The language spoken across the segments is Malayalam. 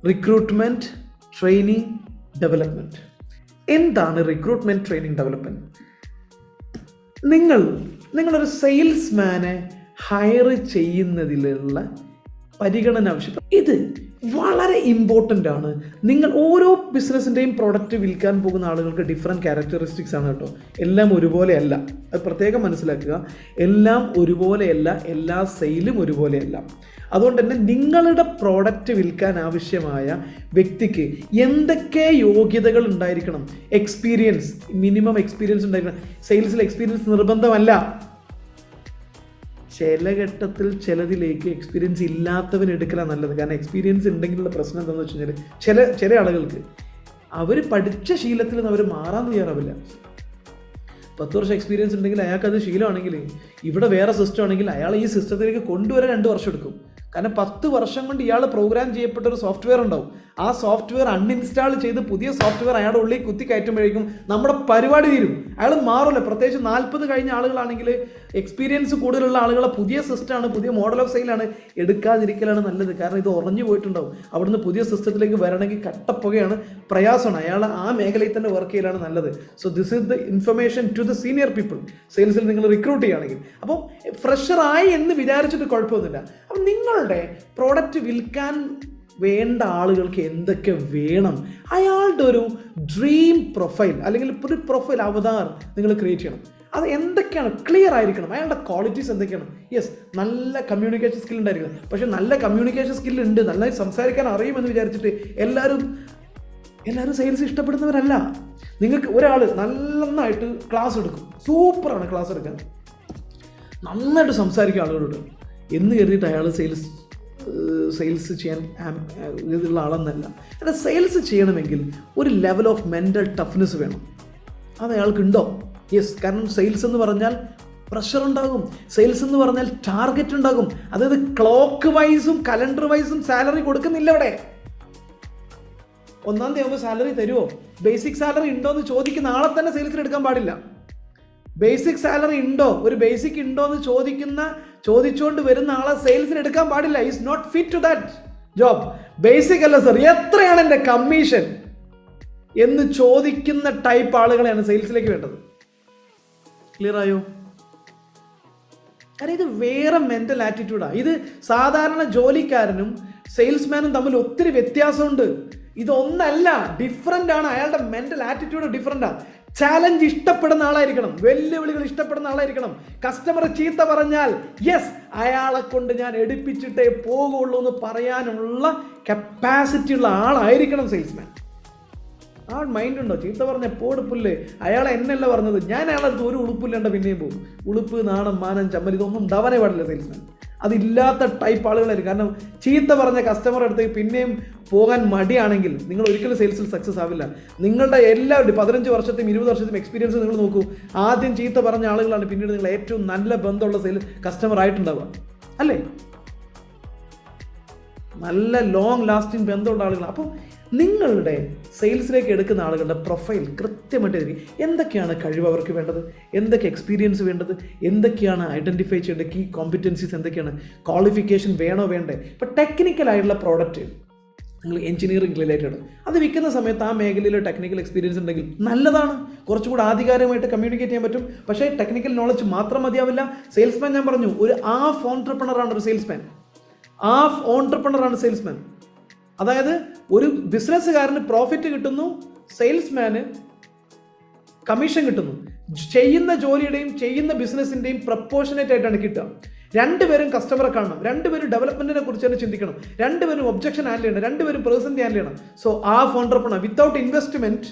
Recruitment, training, development. എന്താണ് റിക്രൂട്ട്മെൻറ്റ്, ട്രെയിനിങ്, ഡെവലപ്മെൻറ്റ്? നിങ്ങളൊരു സെയിൽസ്മാനെ ഹയർ ചെയ്യുന്നതിലുള്ള പരിഗണന ആവശ്യം. ഇത് വളരെ ഇമ്പോർട്ടൻ്റ് ആണ്. നിങ്ങൾ ഓരോ ബിസിനസ്സിൻ്റെയും പ്രോഡക്റ്റ് വിൽക്കാൻ പോകുന്ന ആളുകൾക്ക് ഡിഫറെൻറ്റ് ക്യാരക്ടറിസ്റ്റിക്സ് ആണ് കേട്ടോ. എല്ലാം ഒരുപോലെയല്ല, അത് പ്രത്യേകം മനസ്സിലാക്കുക. എല്ലാം ഒരുപോലെയല്ല, എല്ലാ സെയിലും ഒരുപോലെയല്ല. അതുകൊണ്ട് തന്നെ നിങ്ങളുടെ പ്രോഡക്റ്റ് വിൽക്കാൻ ആവശ്യമായ വ്യക്തിക്ക് എന്തൊക്കെ യോഗ്യതകൾ ഉണ്ടായിരിക്കണം? എക്സ്പീരിയൻസ്, മിനിമം എക്സ്പീരിയൻസ് ഉണ്ടായിരിക്കണം. സെയിൽസിൽ എക്സ്പീരിയൻസ് നിർബന്ധമല്ല. ചില ഘട്ടത്തിൽ ചിലതിലേക്ക് എക്സ്പീരിയൻസ് ഇല്ലാത്തവന് എടുക്കലാണ് നല്ലത്. കാരണം എക്സ്പീരിയൻസ് ഉണ്ടെങ്കിലുള്ള പ്രശ്നം എന്താണെന്ന് വെച്ച് കഴിഞ്ഞാൽ ചില ആളുകൾക്ക് അവർ പഠിച്ച ശീലത്തിൽ നിന്ന് അവർ മാറാൻ തയ്യാറാവില്ല. 10 വർഷം എക്സ്പീരിയൻസ് ഉണ്ടെങ്കിൽ അയാൾക്കത് ശീലമാണെങ്കിൽ, ഇവിടെ വേറെ സിസ്റ്റം ആണെങ്കിൽ അയാൾ ഈ സിസ്റ്റത്തിലേക്ക് കൊണ്ടുവരാൻ 2 വർഷം എടുക്കും. കാരണം 10 വർഷം കൊണ്ട് ഇയാൾ പ്രോഗ്രാം ചെയ്യപ്പെട്ട ഒരു സോഫ്റ്റ്വെയർ ഉണ്ടാവും. ആ സോഫ്റ്റ്വെയർ അൺഇൻസ്റ്റാൾ ചെയ്ത് പുതിയ സോഫ്റ്റ്വെയർ അയാളുടെ ഉള്ളിൽ കുത്തി കയറ്റുമ്പോഴേക്കും നമ്മുടെ പരിപാടി തീരും. അയാൾ മാറില്ല. പ്രത്യേകിച്ച് 40 കഴിഞ്ഞ ആളുകളാണെങ്കിൽ, എക്സ്പീരിയൻസ് കൂടുതലുള്ള ആളുകളെ പുതിയ സിസ്റ്റമാണ്, പുതിയ മോഡൽ ഓഫ് സെയിലാണ്, എടുക്കാതിരിക്കലാണ് നല്ലത്. കാരണം ഇത് ഉറഞ്ഞു പോയിട്ടുണ്ടാവും. അവിടുന്ന് പുതിയ സിസ്റ്റത്തിലേക്ക് വരണമെങ്കിൽ കട്ടപ്പുകയാണ്, പ്രയാസമാണ്. അയാൾ ആ മേഖലയിൽ തന്നെ വർക്ക് ചെയ്യലാണ് നല്ലത്. So this is the information to the senior people. സെയിൽസിൽ നിങ്ങൾ റിക്രൂട്ട് ചെയ്യുകയാണെങ്കിൽ. അപ്പോൾ ഫ്രഷറായി എന്ന് വിചാരിച്ചിട്ട് കുഴപ്പമൊന്നുമില്ല. അപ്പം നിങ്ങളുടെ പ്രോഡക്റ്റ് വിൽക്കാൻ വേണ്ട ആളുകൾക്ക് എന്തൊക്കെ വേണം? അയാളുടെ ഒരു ഡ്രീം പ്രൊഫൈൽ അല്ലെങ്കിൽ ഒരു പ്രൊഫൈൽ അവതാർ നിങ്ങൾ ക്രിയേറ്റ് ചെയ്യണം. അത് എന്തൊക്കെയാണ്? ക്ലിയർ ആയിരിക്കണം. അയാളുടെ ക്വാളിറ്റീസ് എന്തൊക്കെയാണ്? യെസ്, നല്ല കമ്മ്യൂണിക്കേഷൻ സ്കിൽ ഉണ്ടായിരിക്കണം. പക്ഷേ നല്ല കമ്മ്യൂണിക്കേഷൻ സ്കിൽ ഉണ്ട്, നന്നായി സംസാരിക്കാൻ അറിയുമെന്ന് വിചാരിച്ചിട്ട് എല്ലാവരും സെയിൽസ് ഇഷ്ടപ്പെടുന്നവരല്ല. നിങ്ങൾക്ക് ഒരാൾ നന്നായിട്ട് ക്ലാസ് എടുക്കും, സൂപ്പറാണ് ക്ലാസ് എടുക്കാൻ, നന്നായിട്ട് സംസാരിക്കും ആളുകളോട് എന്ന് കരുതിയിട്ട് അയാൾ സെയിൽസ് ചെയ്യാൻ ഇതുള്ള ആളെന്നല്ല. എന്നാൽ സെയിൽസ് ചെയ്യണമെങ്കിൽ ഒരു ലെവൽ ഓഫ് മെൻ്റൽ ടഫ്നെസ് വേണം. അത് അയാൾക്കുണ്ടോ? യെസ്. കാരണം സെയിൽസ് എന്ന് പറഞ്ഞാൽ പ്രഷർ ഉണ്ടാകും. സെയിൽസ് എന്ന് പറഞ്ഞാൽ ടാർഗറ്റ് ഉണ്ടാകും. അതായത് ക്ലോക്ക് വൈസും കലണ്ടർ വൈസും സാലറി കൊടുക്കുന്നില്ല. ഇവിടെ 1-ാം തീയതി ആകുമ്പോൾ സാലറി തരുമോ? ബേസിക് സാലറി ഉണ്ടോ എന്ന് ചോദിക്കുന്ന ആളെ തന്നെ സെയിൽസിന് എടുക്കാൻ പാടില്ല. ബേസിക് സാലറി ഉണ്ടോ, ഒരു ബേസിക് ഉണ്ടോ എന്ന് ചോദിച്ചുകൊണ്ട് വരുന്ന ആളെ സെയിൽസിന് എടുക്കാൻ പാടില്ല. Is not fit to that job. Basic അല്ല സർ, എത്രയാണ് എൻ്റെ കമ്മീഷൻ എന്ന് ചോദിക്കുന്ന ടൈപ്പ് ആളുകളെയാണ് സെയിൽസിലേക്ക് വേണ്ടത്. ക്ലിയർ ആയോ? കാരണം ഇത് വേറെ മെന്റൽ ആറ്റിറ്റ്യൂഡാണ്. ഇത് സാധാരണ ജോലിക്കാരനും സെയിൽസ്മാനും തമ്മിൽ ഒത്തിരി വ്യത്യാസമുണ്ട്. ഇതൊന്നല്ല, ഡിഫറൻ്റ് ആണ്. അയാളുടെ മെന്റൽ ആറ്റിറ്റ്യൂഡ് ഡിഫറൻ്റാണ്. ചാലഞ്ച് ഇഷ്ടപ്പെടുന്ന ആളായിരിക്കണം, വെല്ലുവിളികൾ ഇഷ്ടപ്പെടുന്ന ആളായിരിക്കണം. കസ്റ്റമർ ചീത്ത പറഞ്ഞാൽ യെസ്, അയാളെ കൊണ്ട് ഞാൻ എടുപ്പിച്ചിട്ടേ പോകുള്ളൂ എന്ന് പറയാനുള്ള കപ്പാസിറ്റി ഉള്ള ആളായിരിക്കണം സെയിൽസ്മാൻ. ആ മൈൻഡ് ഉണ്ടോ? ചീത്ത പറഞ്ഞ പോടുപ്പില്ലേ, അയാളെ എന്നല്ല പറഞ്ഞത്, ഞാൻ അയാളടുത്ത് ഒരു ഉളുപ്പില്ലാണ്ട് പിന്നെയും പോകും. ഉളുപ്പ്, നാണം, മാനം, ചമ്മൽ ഇതൊന്നും ഉണ്ടാവാനേ പാടില്ല സെയിൽസ്മാൻ. അതില്ലാത്ത ടൈപ്പ് ആളുകളായിരിക്കും. കാരണം ചീത്ത പറഞ്ഞ കസ്റ്റമർ അടുത്ത് പിന്നെയും പോകാൻ മടിയാണെങ്കിൽ നിങ്ങൾ ഒരിക്കലും സെയിൽസിൽ സക്സസ് ആവില്ല. നിങ്ങളുടെ എല്ലാവരുടെയും 15 വർഷത്തെയും 20 വർഷത്തെയും എക്സ്പീരിയൻസ് നിങ്ങൾ നോക്കൂ. ആദ്യം ചീത്ത പറഞ്ഞ ആളുകളാണ് പിന്നീട് നിങ്ങൾ ഏറ്റവും നല്ല ബന്ധമുള്ള കസ്റ്റമർ ആയിട്ടുണ്ടാവുക, അല്ലേ? നല്ല ലോങ് ലാസ്റ്റിംഗ് ബന്ധമുള്ള ആളുകൾ. അപ്പോൾ നിങ്ങളുടെ സെയിൽസിലേക്ക് എടുക്കുന്ന ആളുകളുടെ പ്രൊഫൈൽ കൃത്യമായിട്ട് എന്തൊക്കെയാണ് കഴിവ് അവർക്ക് വേണ്ടത്, എന്തൊക്കെ എക്സ്പീരിയൻസ് വേണ്ടത്, എന്തൊക്കെയാണ് ഐഡൻറ്റിഫൈ ചെയ്യേണ്ടത്, കീ കോമ്പിറ്റൻസീസ് എന്തൊക്കെയാണ്, ക്വാളിഫിക്കേഷൻ വേണോ വേണ്ടേ. ഇപ്പോൾ ടെക്നിക്കലായിട്ടുള്ള പ്രോഡക്റ്റ് നിങ്ങൾ എഞ്ചിനീയറിംഗ് റിലേറ്റഡ് അത് വിൽക്കുന്ന സമയത്ത് ആ മേഖലയിൽ ടെക്നിക്കൽ എക്സ്പീരിയൻസ് ഉണ്ടെങ്കിൽ നല്ലതാണ്. കുറച്ചും കൂടെ ആധികാരികമായിട്ട് കമ്മ്യൂണിക്കേറ്റ് ചെയ്യാൻ പറ്റും. പക്ഷേ ടെക്നിക്കൽ നോളജ് മാത്രം മതിയാവില്ല. സെയിൽസ്മാൻ, ഞാൻ പറഞ്ഞു, ഒരു ഹാഫ് ഓൺട്രപ്രണറാണ് ഒരു സെയിൽസ്മാൻ. Half ഓൺട്രപ്രണറാണ് salesman. അതായത് ഒരു ബിസിനസ്സുകാരന് പ്രോഫിറ്റ് കിട്ടുന്നു, സെയിൽസ്മാന് കമ്മീഷൻ കിട്ടുന്നു. ചെയ്യുന്ന ജോലിയുടെയും ചെയ്യുന്ന ബിസിനസ്സിൻ്റെയും പ്രപ്പോർഷനേറ്റ് ആയിട്ടാണ് കിട്ടുക. രണ്ടുപേരും കസ്റ്റമറെ കാണണം, രണ്ടുപേരും ഡെവലപ്മെന്റിനെ കുറിച്ച് തന്നെ ചിന്തിക്കണം, രണ്ടുപേരും ഒബ്ജക്ഷൻ ഹാൻഡിൽ ചെയ്യണം, രണ്ടുപേരും പ്രസന്റ് ഹാൻഡിൽ ചെയ്യണം. So half entrepreneur without investment.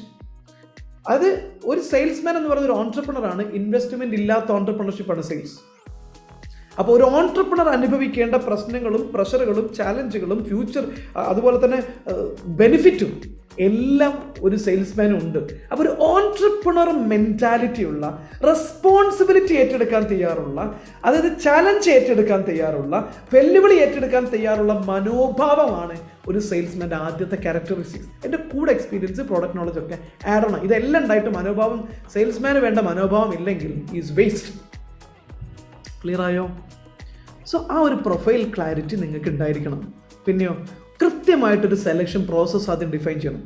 അത് ഒരു സെയിൽസ്മാൻ എന്ന് പറയുന്ന ഒരു ഓൺട്രപ്രണർ ആണ്. ഇൻവെസ്റ്റ്മെന്റ് ഇല്ലാത്ത ഓൺട്രപ്രണർഷിപ്പാണ് സെയിൽസ്. അപ്പോൾ ഒരു ഓൺട്രപ്രണർ അനുഭവിക്കേണ്ട പ്രശ്നങ്ങളും പ്രഷറുകളും ചാലഞ്ചുകളും ഫ്യൂച്ചർ അതുപോലെ തന്നെ ബെനിഫിറ്റും എല്ലാം ഒരു സെയിൽസ്മാനും ഉണ്ട്. അപ്പോൾ ഒരു ഓൺട്രപ്രണർ മെൻറ്റാലിറ്റി ഉള്ള, റെസ്പോൺസിബിലിറ്റി ഏറ്റെടുക്കാൻ തയ്യാറുള്ള, അതായത് ചാലഞ്ച് ഏറ്റെടുക്കാൻ തയ്യാറുള്ള, വെല്ലുവിളി ഏറ്റെടുക്കാൻ തയ്യാറുള്ള മനോഭാവമാണ് ഒരു സെയിൽസ്മാൻ്റെ ആദ്യത്തെ ക്യാരക്ടറിസ്റ്റിക്സ്. എൻ്റെ കൂടെ എക്സ്പീരിയൻസ്, പ്രോഡക്റ്റ് നോളജ് ഒക്കെ ആഡ് ആണ്. ഇതെല്ലാം ഉണ്ടായിട്ട് മനോഭാവം, സെയിൽസ്മാന് വേണ്ട മനോഭാവം ഇല്ലെങ്കിൽ ഈസ് വേസ്റ്റ്. ക്ലിയർ ആയോ? സോ ആ ഒരു പ്രൊഫൈൽ ക്ലാരിറ്റി നിങ്ങൾക്ക് ഉണ്ടായിരിക്കണം. പിന്നെയോ കൃത്യമായിട്ടൊരു സെലക്ഷൻ പ്രോസസ്സ് ആദ്യം ഡിഫൈൻ ചെയ്യണം.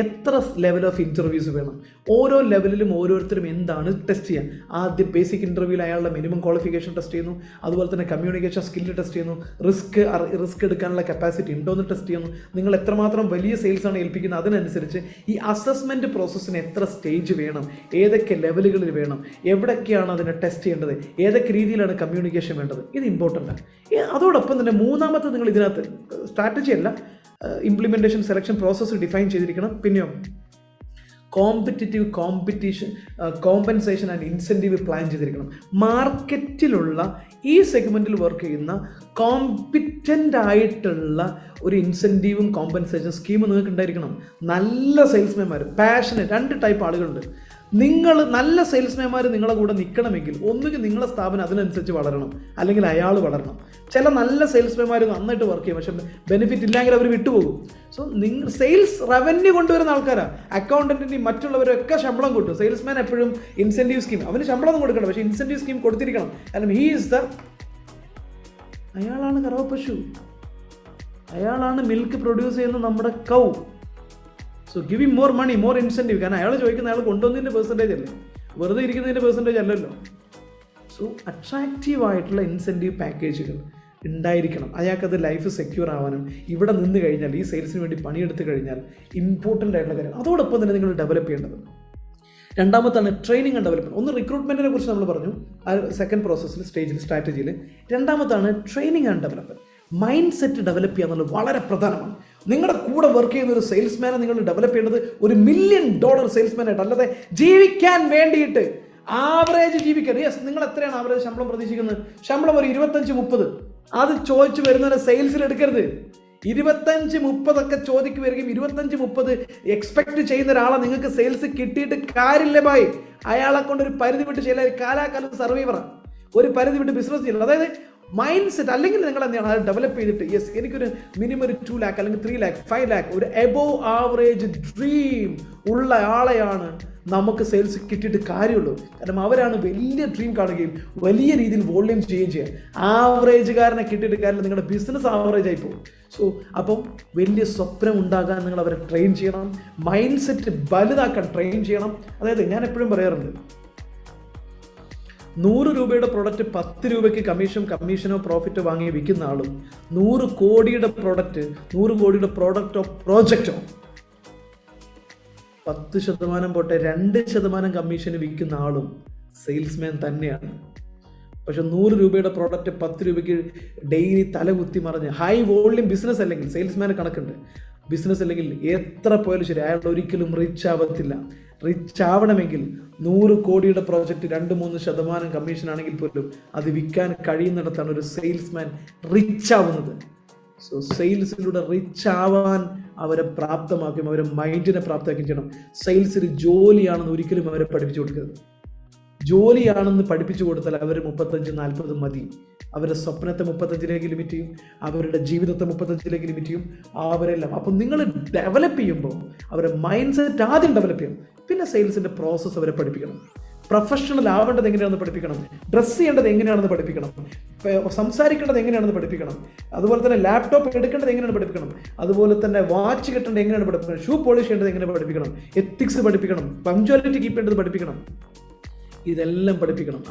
എത്ര ലെവൽ ഓഫ് ഇൻ്റർവ്യൂസ് വേണം, ഓരോ ലെവലിലും ഓരോരുത്തരും എന്താണ് ടെസ്റ്റ് ചെയ്യാൻ. ആദ്യം ബേസിക് ഇൻ്റർവ്യൂവിൽ അയാളുടെ മിനിമം ക്വാളിഫിക്കേഷൻ ടെസ്റ്റ് ചെയ്യുന്നു, അതുപോലെ തന്നെ കമ്മ്യൂണിക്കേഷൻ സ്കില്ല് ടെസ്റ്റ് ചെയ്യുന്നു, റിസ്ക് എടുക്കാനുള്ള കപ്പാസിറ്റി ഉണ്ടോ എന്ന് ടെസ്റ്റ് ചെയ്യുന്നു. നിങ്ങൾ എത്രമാത്രം വലിയ സെയിൽസാണ് ഏൽപ്പിക്കുന്നത് അതിനനുസരിച്ച് ഈ അസസ്മെൻറ്റ് പ്രോസസ്സിന് എത്ര സ്റ്റേജ് വേണം, ഏതൊക്കെ ലെവലുകളിൽ വേണം, എവിടെയൊക്കെയാണ് അതിനെ ടെസ്റ്റ് ചെയ്യേണ്ടത്, ഏതൊക്കെ രീതിയിലാണ് കമ്മ്യൂണിക്കേഷൻ വേണ്ടത്, ഇത് ഇമ്പോർട്ടൻ്റ് ആണ്. അതോടൊപ്പം തന്നെ മൂന്നാമത്തെ നിങ്ങൾ ഇതിനകത്ത് സ്ട്രാറ്റജി അല്ല, ഇംപ്ലിമെൻറ്റേഷൻ സെലക്ഷൻ പ്രോസസ്സ് ഡിഫൈൻ ചെയ്തിരിക്കണം. പിന്നെയോ കോമ്പൻസേഷൻ ആൻഡ് ഇൻസെൻറ്റീവ് പ്ലാൻ ചെയ്തിരിക്കണം. മാർക്കറ്റിലുള്ള ഈ സെഗ്മെൻറ്റിൽ വർക്ക് ചെയ്യുന്ന കോമ്പിറ്റൻ്റ് ആയിട്ടുള്ള ഒരു ഇൻസെൻറ്റീവും കോമ്പൻസേഷൻ സ്കീമും നിങ്ങൾക്ക് ഉണ്ടായിരിക്കണം. നല്ല സെയിൽസ്മാൻമാർ, പാഷനേറ്റ്, 2 ടൈപ്പ് ആളുകളുണ്ട്. നിങ്ങൾ നല്ല സെയിൽസ്മാൻമാർ നിങ്ങളെ കൂടെ നിൽക്കണമെങ്കിൽ ഒന്നുകിൽ നിങ്ങളെ സ്ഥാപനം അതിനനുസരിച്ച് വളരണം, അല്ലെങ്കിൽ അയാൾ വളരണം. ചില നല്ല സെയിൽസ്മാൻമാർ നന്നായിട്ട് വർക്ക് ചെയ്യും, പക്ഷേ ബെനിഫിറ്റ് ഇല്ലെങ്കിൽ അവർ വിട്ടുപോകും. സോ നിങ്ങൾ സെയിൽസ് റവന്യൂ കൊണ്ടുവരുന്ന ആൾക്കാരാണ്. അക്കൗണ്ടൻറ്റിൻ്റെയും മറ്റുള്ളവരൊക്കെ ശമ്പളം കൂട്ടും. സെയിൽസ്മാൻ എപ്പോഴും ഇൻസെൻറ്റീവ് സ്കീം, അവന് ശമ്പളം ഒന്നും കൊടുക്കണം, പക്ഷേ ഇൻസെൻറ്റീവ് സ്കീം കൊടുത്തിരിക്കണം. കാരണം അയാളാണ് കറവ പശു, അയാളാണ് മിൽക്ക് പ്രൊഡ്യൂസ് ചെയ്യുന്ന നമ്മുടെ cow. So give him more money, more incentive. കാരണം അയാൾ ചോദിക്കുന്ന അയാൾ കൊണ്ടുവന്നതിൻ്റെ പെർസെൻറ്റേജ് അല്ലേ, വെറുതെ ഇരിക്കുന്നതിൻ്റെ പെർസെൻറ്റേജ് അല്ലല്ലോ. സോ അട്രാക്റ്റീവായിട്ടുള്ള ഇൻസെൻറ്റീവ് പാക്കേജുകൾ ഉണ്ടായിരിക്കണം. അയാൾക്കത് ലൈഫ് സെക്യൂർ ആവാനും ഇവിടെ നിന്ന് കഴിഞ്ഞാൽ ഈ സെയിൽസിന് വേണ്ടി പണിയെടുത്ത് കഴിഞ്ഞാൽ ഇമ്പോർട്ടൻ്റ് ആയിട്ടുള്ള കാര്യം. അതോടൊപ്പം തന്നെ നിങ്ങൾ ഡെവലപ്പ് ചെയ്യേണ്ടത്. രണ്ടാമത്താണ് ട്രെയിനിങ് ആൻഡ് ഡെവലപ്മെൻറ്റ്. ഒന്ന് റിക്രൂട്ട്മെൻറ്റിനെ കുറിച്ച് നമ്മൾ പറഞ്ഞു, ആ സെക്കൻഡ് പ്രോസസ്സിൽ സ്റ്റേജിൽ സ്ട്രാറ്റജിയിൽ. രണ്ടാമത്താണ് training and development. Mind set develop ചെയ്യുക എന്നുള്ളത് വളരെ പ്രധാനമാണ്. നിങ്ങളുടെ കൂടെ വർക്ക് ചെയ്യുന്ന ഒരു സെയിൽസ്മാനെ നിങ്ങൾ ഡെവലപ്പ് ചെയ്യേണ്ടത് $1 മില്യൺ സെയിൽസ്മാനായിട്ട്, അല്ലാതെ ജീവിക്കാൻ വേണ്ടിയിട്ട് ആവറേജ് ജീവിക്കാൻ. യെസ്, നിങ്ങൾ എത്രയാണ് ആവറേജ് ശമ്പളം പ്രതീക്ഷിക്കുന്നത്? ശമ്പളം ഒരു 25-30. അത് ചോദിച്ചു വരുന്നവരെ സെയിൽസിൽ എടുക്കരുത്. 25-30 ചോദിക്ക് വരികയും 25-30 എക്സ്പെക്ട് ചെയ്യുന്ന ഒരാളെ നിങ്ങൾക്ക് സെയിൽസ് കിട്ടിയിട്ട് കാര്യമില്ല ബായ്. അയാളെ കൊണ്ട് ഒരു പരിധി വിട്ട് ചെയ്യില്ല, കാലാകാലം സർവൈവറാണ്, ഒരു പരിധി വിട്ട് ബിസിനസ് ചെയ്യില്ല. അതായത് മൈൻഡ് സെറ്റ്. അല്ലെങ്കിൽ നിങ്ങൾ എന്താണ് അത് ഡെവലപ്പ് ചെയ്തിട്ട് യെസ് എനിക്കൊരു മിനിമം ഒരു 2 lakh അല്ലെങ്കിൽ 3 lakh 5 lakh ഒരു എബോവ് ആവറേജ് ഡ്രീം ഉള്ള ആളെയാണ് നമുക്ക് സെയിൽസ് കിട്ടിയിട്ട് കാര്യമുള്ളൂ. കാരണം അവരാണ് വലിയ ഡ്രീം കാണുകയും വലിയ രീതിയിൽ വോള്യൂം ചെയ്യുകയും ചെയ്യുക. ആവറേജുകാരനെ കിട്ടിയിട്ട് കാര്യമില്ല, നിങ്ങളുടെ ബിസിനസ് ആവറേജ് ആയി പോകും. സോ അപ്പം വലിയ സ്വപ്നം ഉണ്ടാകാൻ നിങ്ങൾ അവരെ ട്രെയിൻ ചെയ്യണം. മൈൻഡ് സെറ്റ് വലുതാക്കാൻ ട്രെയിൻ ചെയ്യണം. അതായത് ഞാൻ എപ്പോഴും പറയാറുണ്ട്, 100 രൂപയുടെ പ്രോഡക്റ്റ് 10 രൂപയ്ക്ക് കമ്മീഷനോ പ്രോഫിറ്റോ വാങ്ങി വിൽക്കുന്ന ആളും 100 കോടിയുടെ പ്രോഡക്റ്റോ പ്രോജക്റ്റോ 10% പോട്ടെ 2% കമ്മീഷന് വിൽക്കുന്ന ആളും സെയിൽസ്മാൻ തന്നെയാണ്. പക്ഷെ 100 രൂപയുടെ പ്രോഡക്റ്റ് 10 രൂപയ്ക്ക് ഡെയിലി തലകുത്തി മറിഞ്ഞ് ഹൈ വോളിയം ബിസിനസ് അല്ലെങ്കിൽ സെയിൽസ്മാന് കണക്കുണ്ട്. ബിസിനസ് അല്ലെങ്കിൽ എത്ര പോയാലും ശരി, അയാൾ ഒരിക്കലും റിച്ച് ആവത്തില്ല. റിച്ച് ആവണമെങ്കിൽ 100 കോടിയുടെ പ്രോജക്റ്റ് 2-3% കമ്മീഷൻ ആണെങ്കിൽ പോലും അത് വിൽക്കാൻ കഴിയുന്നിടത്താണ് ഒരു സെയിൽസ്മാൻ റിച്ച് ആവുന്നത്. സോ സെയിൽസിലൂടെ റിച്ച് ആവാൻ അവരെ പ്രാപ്തമാക്കും, അവരെ മൈൻഡിനെ പ്രാപ്തമാക്കുകയും ചെയ്യണം. സെയിൽസ് ഒരു ജോലിയാണെന്ന് ഒരിക്കലും അവരെ പഠിപ്പിച്ചു കൊടുക്കരുത്. ജോലിയാണെന്ന് പഠിപ്പിച്ചു കൊടുത്താൽ അവർ 35-40 മതി. അവരുടെ സ്വപ്നത്തെ 35ലേക്ക് ലിമിറ്റ് ചെയ്യും, അവരുടെ ജീവിതത്തെ 35ലേക്ക് ലിമിറ്റ് ചെയ്യും, അവരെല്ലാം. അപ്പം നിങ്ങൾ ഡെവലപ്പ് ചെയ്യുമ്പോൾ അവരുടെ മൈൻഡ് സെറ്റ് ആദ്യം ഡെവലപ്പ് ചെയ്യണം. പിന്നെ സെയിൽസിൻ്റെ പ്രോസസ്സ് അവരെ പഠിപ്പിക്കണം. പ്രൊഫഷണൽ ആവേണ്ടത് എങ്ങനെയാണെന്ന് പഠിപ്പിക്കണം, ഡ്രസ്സ് ചെയ്യേണ്ടത് എങ്ങനെയാണെന്ന് പഠിപ്പിക്കണം, സംസാരിക്കേണ്ടത് എങ്ങനെയാണെന്ന് പഠിപ്പിക്കണം, അതുപോലെ തന്നെ ലാപ്ടോപ്പ് എടുക്കേണ്ടത് എങ്ങനെയാണ് പഠിപ്പിക്കണം, അതുപോലെ തന്നെ വാച്ച് കിട്ടേണ്ടത് എങ്ങനെയാണ് പഠിപ്പിക്കണം, ഷൂ പോളിഷ് ചെയ്യേണ്ടത് എങ്ങനെ പഠിപ്പിക്കണം, എത്തിക്സ് പഠിപ്പിക്കണം, പങ്ക്ച്വാലിറ്റി കീപ്പ് ചെയ്യേണ്ടത് പഠിപ്പിക്കണം. ഇതെല്ലാം പഠിപ്പിക്കണം.